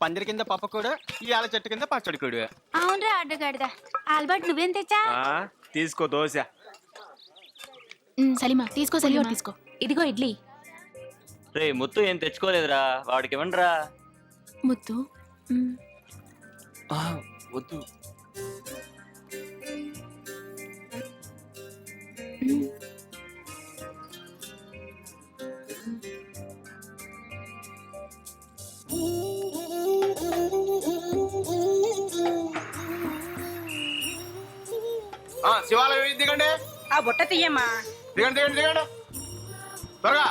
పందిరి కింద పప్పకూడు ఇవాళ చెట్టు కింద పచ్చడికూడు. అవునరా అడ్డగాడిదా. ఆల్బర్ట్ నువ్వేం తెచ్చా? తీసుకో దోశ. సలీమా తీసుకో. సలీమా తీసుకో. ఇదిగో ఇడ్లీ. రే ముత్తు ఏం తెచ్చుకోలేదురా, వాడికి ఇవ్వండిరా. ముత్తు వద్దు. శివాలయం దిగండి. ఆ బుట్ట తీయమ్మా. దిగండి దిగండి దిగండి త్వరగా.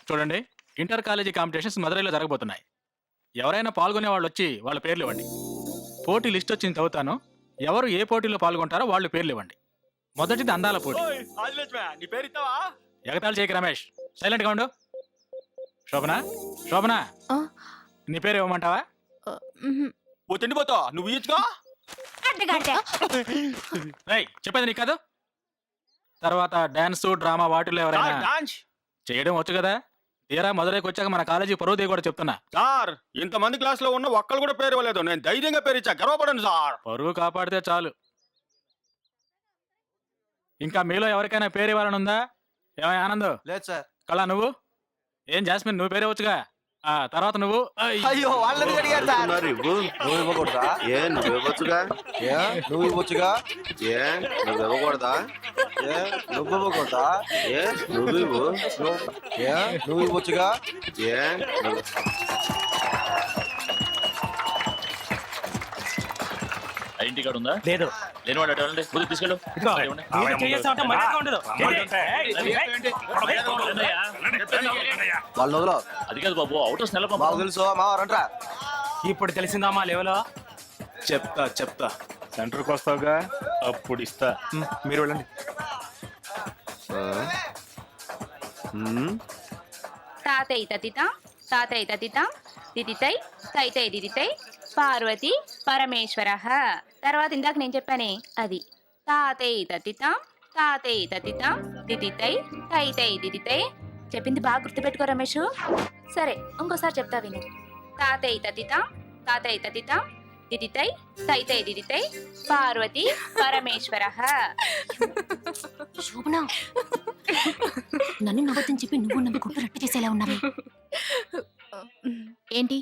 చూడండి, ఇంటర్ కాలేజీ కాంపిటీషన్స్ మదురైలో జరగబోతున్నాయి. ఎవరైనా పాల్గొనే వాళ్ళు వచ్చి వాళ్ళ పేర్లు ఇవ్వండి. పోటీ లిస్ట్ వచ్చింది చదువుతాను. ఎవరు ఏ పోటీలో పాల్గొంటారో వాళ్ళు పేర్లు ఇవ్వండి. మొదటిది అందాల పోటీ. నీ పేరు ఇస్తావా? ఎగతాళి చేయక రమేష్, సైలెంట్గా ఉండు. శోభనా, శోభనా, నీ పేరు ఇవ్వమంటావా? ఓ తిండిపోతా నువ్వు ఇచ్చుకో. చెప్పేది నీకు కాదు. తర్వాత డాన్స్, డ్రామా వాటిలో ఎవరైనా చేయడం వచ్చు కదా. తీరా మధురైకి వచ్చాక మన కాలేజీ పరువు కూడా చెప్తున్నా. సార్, ఇంతమంది క్లాస్ లో ఉన్న ఒక్కళ్ళు కూడా పేరు ఇవ్వలేదు. నేను ధైర్యంగా పేరు ఇచ్చా, గర్వపడండి సార్. పరువు కాపాడితే చాలు. ఇంకా మీలో ఎవరికైనా పేరు ఇవ్వాలని ఉందా? ఏమై ఆనంద్? లేదు సార్. కళా నువ్వు? ఏం జాస్మిన్, నువ్వు పేరే వచ్చుగా. తర్వాత నువ్వు. అయ్యో వాళ్ళని అడిగారు సార్. నువ్వు ఇవ్వకూడదా? ఏ నువ్వు ఇవ్వచ్చుగా. ఏ నువ్వు ఇవ్వచ్చుగా. ఏ నువ్వు ఇవ్వకూడదా? ఏ నువ్వు ఇవ్వకూడదా? ఏ నువ్వు ఇవ్వు. ఏ నువ్వు ఇవ్వచ్చుగా. ఏ నువ్వు. ఐడెంటిటీ కార్డు ఉందా? లేదు. లేని వాడు అటు ముందు తీసుకెళ్ళు. వాళ్ళు వదలవు. అది కాదు బాబు, అవుటర్స్ నెల మాకు తెలుసు మా రంట్రా. ఇప్పుడు తెలిసిందా మా లెవెలో? చెప్తా సెంటర్కి వస్తావుగా, అప్పుడు ఇస్తా. మీరు వెళ్ళండి. తాతయ్య తతిత తాతయ్య తతిత దిదితై తైతై దిదితై పార్వతి పరమేశ్వర. తర్వాత ఇందాక నేను చెప్పానే అది. తాతయ్య తతిత తాతయ్య తతిత దిదితై తైతై దిదితై. చెప్పింది బాగా గుర్తుపెట్టుకో రమేష్. సరే ఇంకోసారి చెప్తా విను. తాతయ్య తతిత తాతయ్య తతిత దిదితై తైతై దిదితై పార్వతి పరమేశ్వర. శోభనా, నన్ను నవ్వొద్దని చెప్పి నువ్వు నవ్వి గుట్టు రట్టు చేసేలా ఉన్నావే. ఏంటి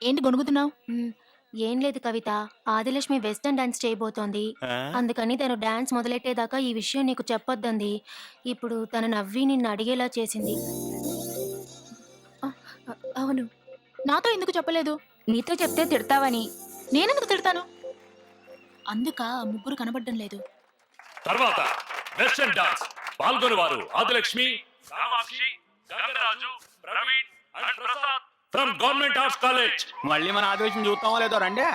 ఏంటి గొనుగుతున్నావు? ఏం లేదు కవిత, ఆదిలక్ష్మి వెస్టర్న్ డాన్స్ చేయబోతోంది. అందుకని తను డాన్స్ మొదలెట్టేదాకా ఈ విషయం నీకు చెప్పొద్దంది. ఇప్పుడు తను నవ్వి నిన్ను అడిగేలా చేసింది. అవును, నాతో ఎందుకు చెప్పలేదు? నీతో చెప్తే తిడతావని. నేనెందుకు తిడతాను? అందుక ముగ్గురు కనబడడం లేదు. తర్వాత వెస్టర్న్ డాన్స్ పాల్గొనేవారు Adilakshmi, Kamakshi, Gangaraju, Praveen and Prasad from government arts college. మళ్ళీ మన ఆదివేశం చూస్తామో లేదో రండి.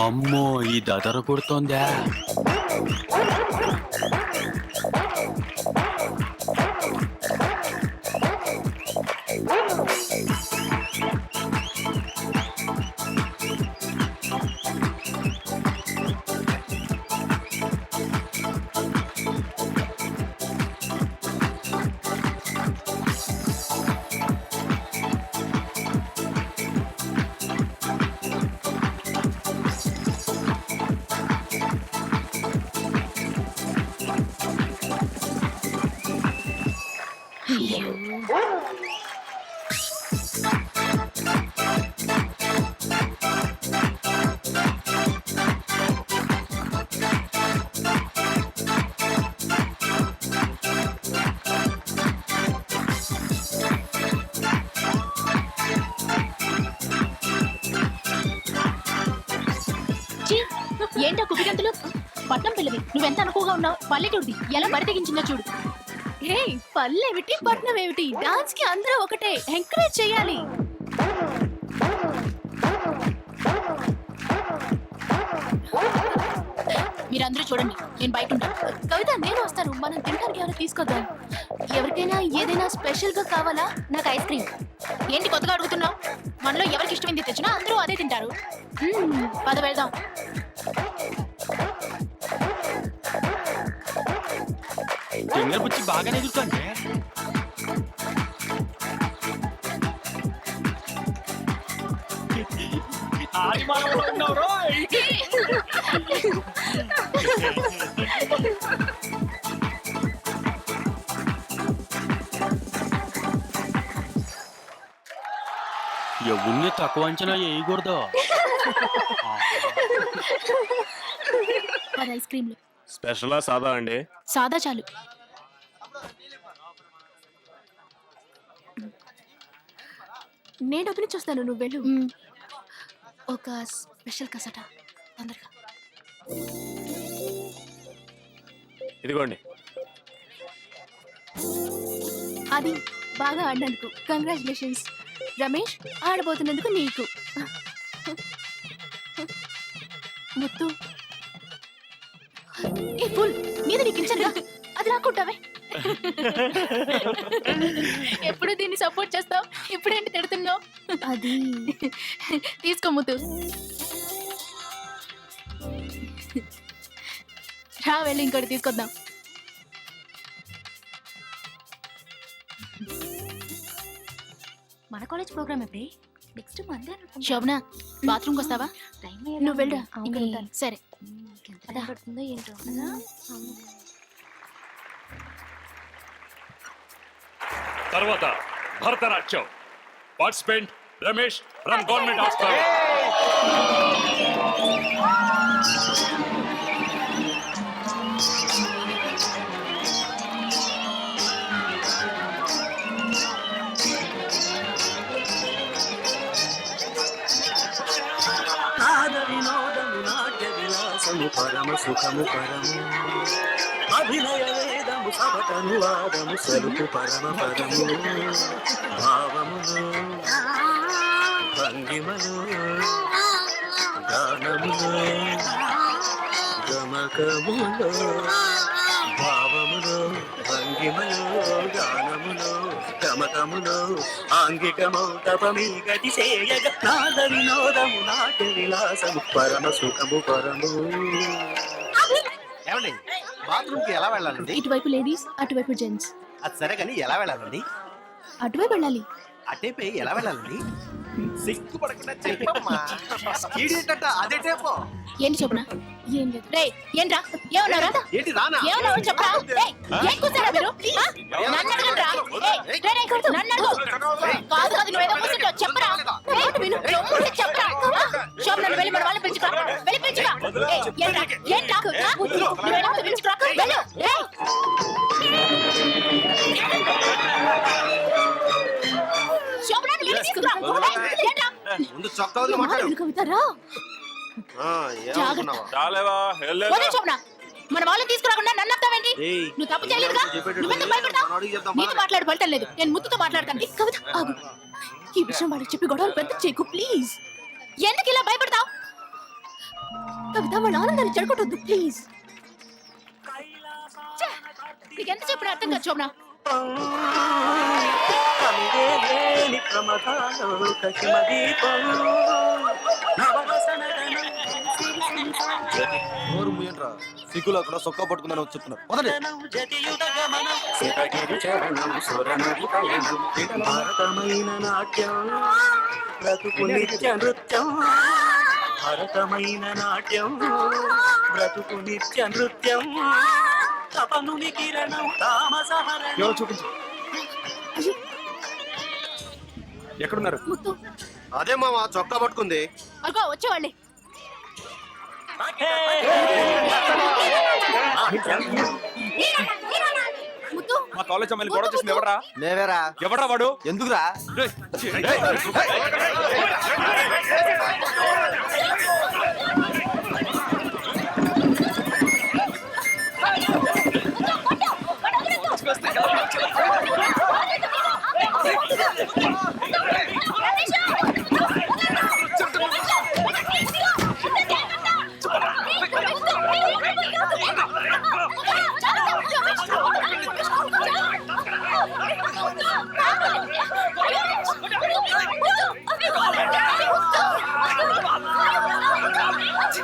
అమ్మో, ఈ దదర కొడుతోందా? ఏంటో కుపిగంతులు పట్నం పిల్లవి నువ్వెంత అనుకోగా ఉన్నావు పల్లెటూడిది ఎలా బరితెగించిందో చూడు హే పల్లెమిటి పట్నం ఏమిటి డాన్స్ కి అందరూ ఒకటే ఎంకరేజ్ చేయాలి మీరందరూ చూడండి నేను బయట ఉంటాను కవిత నేను వస్తాను మనం తినడానికి ఏమైనా తీసుకొద్దాం ఎవరికైనా ఏదైనా స్పెషల్ గా కావాలా నాకు ఐస్ క్రీమ్ ఏంటి కొత్తగా అడుగుతున్నావు మనలో ఎవరికి ఇష్టమైంది తెచ్చినా అందరూ అదే తింటారు పద వెళ్దాం ఫింగర్ పుచ్చి బాగానే ఎగురుతోంది. ఆడి మనం ఉన్నావు రోయ్. ఎవరిని తక్కువ అంచనా వేయకూడదు. పద ఐస్ క్రీమ్లు స్పెషలా సాదా అండి? సాదా చాలు నేను డబ్బు నుంచి వస్తాను నువ్వు వెళ్ళు ఒక స్పెషల్ కసట తొందరగా ఇదిగోండి. అది బాగా ఆడినందుకు కంగ్రాచులేషన్స్ రమేష్ ఆడబోతున్నందుకు నీకు ముత్తు ఏ ఫుల్ మీద నీకు ఇచ్చాను అది రాకుంటావే ఎప్పుడు దీన్ని సపోర్ట్ చేస్తావు ఇప్పుడేంటి తిడుతున్నావు అది తీసుకో ముత్తు రా వెళ్ళి ఇంకోటి తీసుకొద్దాం మన కాలేజ్ ప్రోగ్రామ్ ఎప్పుడే నెక్స్ట్ మండే శోభన బాత్రూమ్కి వస్తావా నువ్వు వెళ్ళరా ఇక్కడ ఉంటాను. సరే ఎంత పడుతుందో ఏంటో కదా తర్వాత Bharatanatyam participant Ramesh from government arts college. పరమ సుఖము పరము అభినయ వేదము సభటను వాదము సరుకు పరమ పదము భావములు భంగిమలు గానములు గమకములు భావములు భంగిమలు గానములు గమకములు ఆంగికము తపమీ గతి చేయగ నాద వినోదము నాట్య విలాసము పరమ సుఖము పరము. ఏమండి బాత్రూమ్ కి ఎలా వెళ్ళాలండి? ఇటువైపు లేడీస్ అటువైపు జెంట్స్ అది సరే కానీ ఎలా వెళ్ళాలండి? అటువైపు వెళ్ళాలి అటేపై ఎలా వెళ్ళాలండి? సిగ్గుపడకుండా చెప్పమ్మా. ఈడేంటంట అదే టేపో. ఏంటి చెప్పనా ఏం లేదు రే ఏంట్రా ఏమన్నారా ఏంటి రానా? ఏమన్నావు చెప్పరా ఏయ్ ఏం కూర్చారా మీరు ఆ? నన్ను అడగండ్రా. ఏయ్, రే, రే, నన్ను అడుగు. కాదు కాదు నువ్వు ఏదో కూర్చుంటావు చెప్పరా ఏయ్, విను, రొమ్ముంటే చెప్పరా ఆ? శోభన నువ్వు వెళ్ళి మన వాళ్ళని పిలుచుకురా వెళ్ళి పిలుచుకురా ఏయ్, ఏంట్రా ఏంట్రా ఆ? నువ్వు వెళ్ళి వాళ్ళని పిలుచుకురా వెళ్ళు ఏయ్. శోభన నువ్వు వెళ్ళి తీసుకురా ఏయ్, ఏంట్రా ముందు చొక్కా వదిలి మాట్లాడు. కవితారా ఏమనుకున్నావా? చాలేవా వదిలే శోభన మన వాళ్ళని తీసుకురాకుండా నన్ను ఆపుతావేంటి ఏయ్, నువ్వు తప్పు చేయలేదుగా నువ్వెందుకు భయపడతావు మనం అడిగి చెప్దాం, నీతో మాట్లాడే ఫలితం లేదు నేను ముత్తుతో మాట్లాడతాను కవిత ఆగు ఈ విషయం వాళ్ళకి చెప్పి గొడవలు పెద్ద చేయకు ప్లీజ్ ఎందుకు ఇలా భయపడతావు కవిత వాళ్ళ ఆనందాన్ని చెడగొట్టొద్దు ప్లీజ్ నీకెంత చెప్పిన అర్థం కాదు శోభన కమిదేలేని ప్రమదాలో కసిమదీపం నవవసనగణం నోరు ముయ్యండ్రా. సిగ్గులో అక్కడ సొక్క పట్టుకుందని చెప్తున్నారు. భారతమైన నాట్యం బ్రతుకు నిత్య నృత్యం భారతమైన నాట్యం బ్రతుకు నిత్య నృత్యం తపనుని కిరణం తామసహరణం. చూపించు ఎక్కడున్నారు? ముత్తు అదే మామ చొక్కా పట్టుకుంది. అగో వచ్చేవాళ్ళే ముత్తు మా కాలేజ్ అమ్మాయిలు గొడవ చేసింది ఎవడరా? మేవేరా. ఎవడరా వాడు? ఎందుకురా? రమేష్